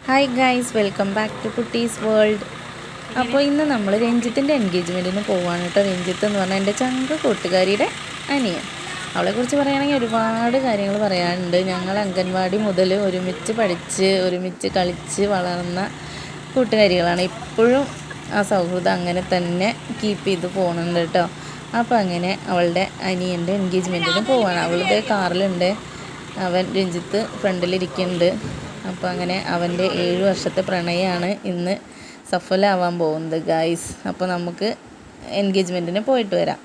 Hi guys, welcome back to Kuttees world. അപ്പോൾ ഇന്ന് നമ്മൾ രഞ്ജിത്തിൻ്റെ എൻഗേജ്മെൻറ്റിന് പോവാണ് കേട്ടോ. രഞ്ജിത്ത് എന്ന് പറഞ്ഞാൽ എൻ്റെ ചങ്ക കൂട്ടുകാരിയുടെ അനിയൻ. അവളെക്കുറിച്ച് പറയുകയാണെങ്കിൽ ഒരുപാട് കാര്യങ്ങൾ പറയാനുണ്ട്. ഞങ്ങൾ അംഗൻവാടി മുതൽ ഒരുമിച്ച് പഠിച്ച് ഒരുമിച്ച് കളിച്ച് വളർന്ന കൂട്ടുകാരികളാണ്. ഇപ്പോഴും ആ സൗഹൃദം അങ്ങനെ തന്നെ കീപ്പ് ചെയ്ത് പോകുന്നുണ്ട് കേട്ടോ. അപ്പോൾ അങ്ങനെ അവളുടെ അനിയൻ്റെ എൻഗേജ്മെൻറ്റിന് പോവാണ്. അവളുടെ കാറിലുണ്ട്, അവൻ രഞ്ജിത്ത് ഫ്രണ്ടിലിരിക്കുന്നുണ്ട്. അപ്പോൾ അങ്ങനെ അവൻ്റെ 7 വർഷത്തെ പ്രണയമാണ് ഇന്ന് സഫലമാവാൻ പോകുന്നത് ഗായ്സ്. അപ്പോൾ നമുക്ക് എൻഗേജ്മെൻറ്റിന് പോയിട്ട് വരാം.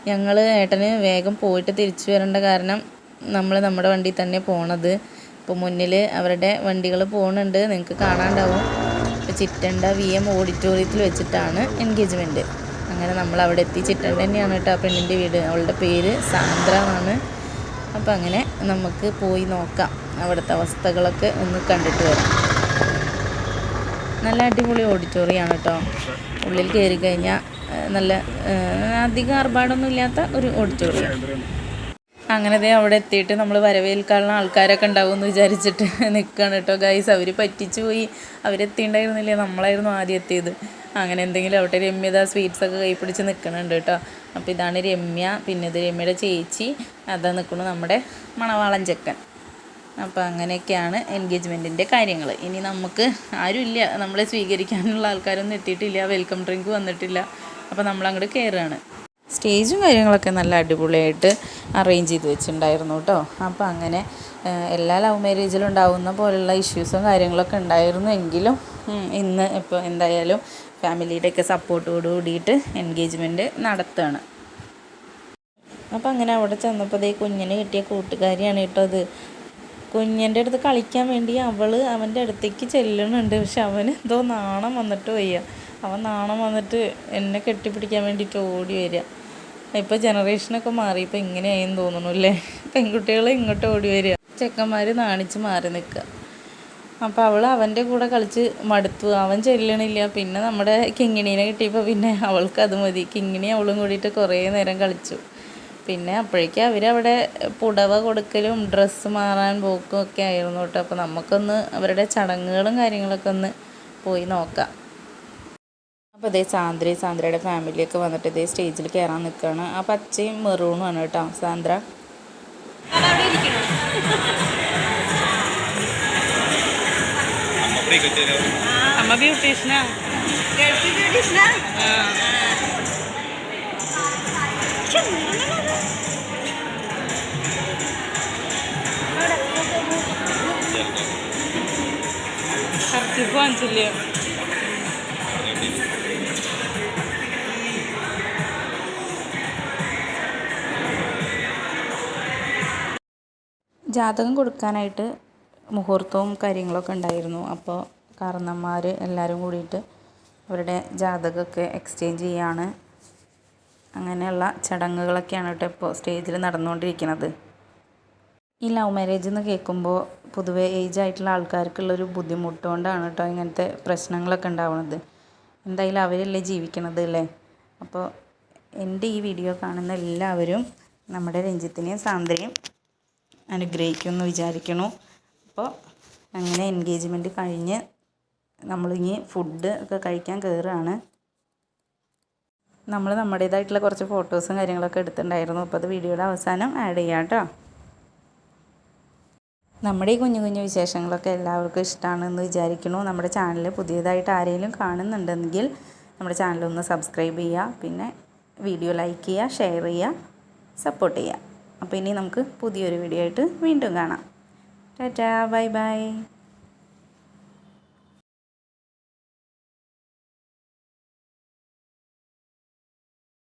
ഞങ്ങൾ ഏട്ടന് വേഗം പോയിട്ട് തിരിച്ചു വരേണ്ട കാരണം നമ്മൾ നമ്മുടെ വണ്ടി തന്നെ പോണത്. ഇപ്പോൾ മുന്നിൽ അവരുടെ വണ്ടികൾ പോകുന്നുണ്ട്, നിങ്ങൾക്ക് കാണാണ്ടാവും. ഇപ്പോൾ ചിറ്റണ്ട VM ഓഡിറ്റോറിയത്തിൽ വെച്ചിട്ടാണ് എൻഗേജ്മെൻറ്റ്. അങ്ങനെ നമ്മൾ അവിടെ എത്തി. ചിറ്റണ്ട തന്നെയാണ് കേട്ടോ ആ പെണ്ണിൻ്റെ വീട്. അവളുടെ പേര് സാന്ദ്ര എന്നാണ്. അപ്പോൾ അങ്ങനെ നമുക്ക് പോയി നോക്കാം, അവിടുത്തെ അവസ്ഥകളൊക്കെ ഒന്ന് കണ്ടിട്ട് വരാം. നല്ല അടിപൊളി ഓഡിറ്റോറിയമാണ് കേട്ടോ. ഉള്ളിൽ കയറി കഴിഞ്ഞാൽ നല്ല അധികം ആർഭാടൊന്നും ഇല്ലാത്ത ഒരു ഓഡിറ്റോറിയം. അങ്ങനെ അവിടെ എത്തിയിട്ട് നമ്മൾ വരവേൽക്കാനുള്ള ആൾക്കാരൊക്കെ ഉണ്ടാവുമെന്ന് വിചാരിച്ചിട്ട് നിൽക്കുകയാണ് കേട്ടോ ഗൈസ്. അവർ പറ്റിച്ചു പോയി, അവരെത്തിയിട്ടുണ്ടായിരുന്നില്ല, നമ്മളായിരുന്നു ആദ്യം എത്തിയത്. അങ്ങനെ എന്തെങ്കിലും അവിടെ രമ്യത സ്വീറ്റ്സൊക്കെ കൈ പിടിച്ച് നിൽക്കണുണ്ട് കേട്ടോ. അപ്പോൾ ഇതാണ് രമ്യ, പിന്നെ ഇത് രമ്യയുടെ ചേച്ചി, അതാ നിൽക്കുന്നു നമ്മുടെ മണവാളൻ ചെക്കൻ. അപ്പോൾ അങ്ങനെയൊക്കെയാണ് എൻഗേജ്മെൻറ്റിൻ്റെ കാര്യങ്ങൾ. ഇനി നമുക്ക് ആരുമില്ല, നമ്മളെ സ്വീകരിക്കാനുള്ള ആൾക്കാരൊന്നും എത്തിയിട്ടില്ല, വെൽക്കം ഡ്രിങ്ക് വന്നിട്ടില്ല. അപ്പോൾ നമ്മളങ്ങോട്ട് കയറുകയാണ്. സ്റ്റേജും കാര്യങ്ങളൊക്കെ നല്ല അടിപൊളിയായിട്ട് അറേഞ്ച് ചെയ്ത് വെച്ചിട്ടുണ്ടായിരുന്നു കേട്ടോ. അപ്പോൾ അങ്ങനെ എല്ലാ ലവ് മാരേജിലും ഉണ്ടാകുന്ന പോലുള്ള ഇഷ്യൂസും കാര്യങ്ങളൊക്കെ ഉണ്ടായിരുന്നു. എങ്കിലും ഇന്ന് ഇപ്പോൾ എന്തായാലും ഫാമിലിയുടെയൊക്കെ സപ്പോർട്ടോട് കൂടിയിട്ട് എൻഗേജ്മെൻറ്റ് നടത്തുകയാണ്. അപ്പോൾ അങ്ങനെ അവിടെ ചെന്നപ്പോൾ കുഞ്ഞിന് കിട്ടിയ കൂട്ടുകാരിയാണ് കേട്ടോ അത്. കുഞ്ഞിൻ്റെ അടുത്ത് കളിക്കാൻ വേണ്ടി അവൻ്റെ അടുത്തേക്ക് ചെല്ലുന്നുണ്ട്. പക്ഷെ അവന് എന്തോ നാണം വന്നിട്ട് വയ്യ. അവൻ നാണം വന്നിട്ട് എന്നെ കെട്ടിപ്പിടിക്കാൻ വേണ്ടിയിട്ട് ഓടി വരിക. ഇപ്പോൾ ജനറേഷനൊക്കെ മാറി, ഇപ്പോൾ ഇങ്ങനെയായെന്ന് തോന്നുന്നു അല്ലേ. പെൺകുട്ടികൾ ഇങ്ങോട്ട് ഓടി വരിക, ചെക്കന്മാർ നാണിച്ച് മാറി നിൽക്കുക. അപ്പോൾ അവൻ്റെ കൂടെ കളിച്ച് മടുത്തു, അവൻ ചെല്ലണില്ല. പിന്നെ നമ്മുടെ കിങ്ങിണീനെ കിട്ടിയപ്പോൾ പിന്നെ അവൾക്ക് അത് മതി. കിങ്ങിണി അവളും കൂടിയിട്ട് കുറേ നേരം കളിച്ചു. പിന്നെ അപ്പോഴേക്കും അവരവിടെ പുടവ കൊടുക്കലും ഡ്രസ്സ് മാറാൻ പോക്കും ഒക്കെ ആയിരുന്നു കേട്ടോ. അപ്പോൾ നമുക്കൊന്ന് അവരുടെ ചടങ്ങുകളും കാര്യങ്ങളൊക്കെ ഒന്ന് പോയി നോക്കാം. അപ്പോൾ സാന്ദ്രയുടെ ഫാമിലിയൊക്കെ വന്നിട്ട് സ്റ്റേജിൽ കയറാൻ നിൽക്കുകയാണ്. ആ പച്ചയും മെറൂണുമാണ് കേട്ടോ സാന്ദ്ര. അമ്മ ബ്യൂട്ടീഷ്യനാ. വാങ്ങിച്ചില്ലേ? ജാതകം കൊടുക്കാനായിട്ട് മുഹൂർത്തവും കാര്യങ്ങളൊക്കെ ഉണ്ടായിരുന്നു. അപ്പോൾ കാരണന്മാർ എല്ലാവരും കൂടിയിട്ട് അവരുടെ ജാതകമൊക്കെ എക്സ്ചേഞ്ച് ചെയ്യാണ്. അങ്ങനെയുള്ള ചടങ്ങുകളൊക്കെയാണ് കേട്ടോ ഇപ്പോൾ സ്റ്റേജിൽ നടന്നുകൊണ്ടിരിക്കുന്നത്. ഈ ലവ് മാരേജ് എന്ന് കേൾക്കുമ്പോൾ പൊതുവെ ഏജ് ആയിട്ടുള്ള ആൾക്കാർക്കുള്ളൊരു ബുദ്ധിമുട്ടുകൊണ്ടാണ് കേട്ടോ ഇങ്ങനത്തെ പ്രശ്നങ്ങളൊക്കെ ഉണ്ടാവുന്നത്. എന്തായാലും അവരല്ലേ ജീവിക്കണത് അല്ലേ. അപ്പോൾ എൻ്റെ ഈ വീഡിയോ കാണുന്ന എല്ലാവരും നമ്മുടെ രഞ്ജിത്തിനെയും സാന്ദ്രയും അനുഗ്രഹിക്കുമെന്ന് വിചാരിക്കണു. അപ്പോൾ അങ്ങനെ എൻഗേജ്മെൻറ്റ് കഴിഞ്ഞ് നമ്മളിനി ഫുഡ് ഒക്കെ കഴിക്കാൻ കയറുകയാണ്. നമ്മൾ നമ്മുടേതായിട്ടുള്ള കുറച്ച് ഫോട്ടോസും കാര്യങ്ങളൊക്കെ എടുത്തിട്ടുണ്ടായിരുന്നു. അപ്പോൾ അത് വീഡിയോയുടെ അവസാനം ആഡ് ചെയ്യാം കേട്ടോ. നമ്മുടെ ഈ കുഞ്ഞു കുഞ്ഞു വിശേഷങ്ങളൊക്കെ എല്ലാവർക്കും ഇഷ്ടമാണെന്ന് വിചാരിക്കുന്നു. നമ്മുടെ ചാനൽ പുതിയതായിട്ട് ആരെങ്കിലും കാണുന്നുണ്ടെങ്കിൽ നമ്മുടെ ചാനലൊന്ന് സബ്സ്ക്രൈബ് ചെയ്യുക, പിന്നെ വീഡിയോ ലൈക്ക് ചെയ്യുക, ഷെയർ ചെയ്യുക, സപ്പോർട്ട് ചെയ്യുക. അപ്പോൾ ഇനി നമുക്ക് പുതിയൊരു വീഡിയോ ആയിട്ട് വീണ്ടും കാണാം. Tata, bye bye.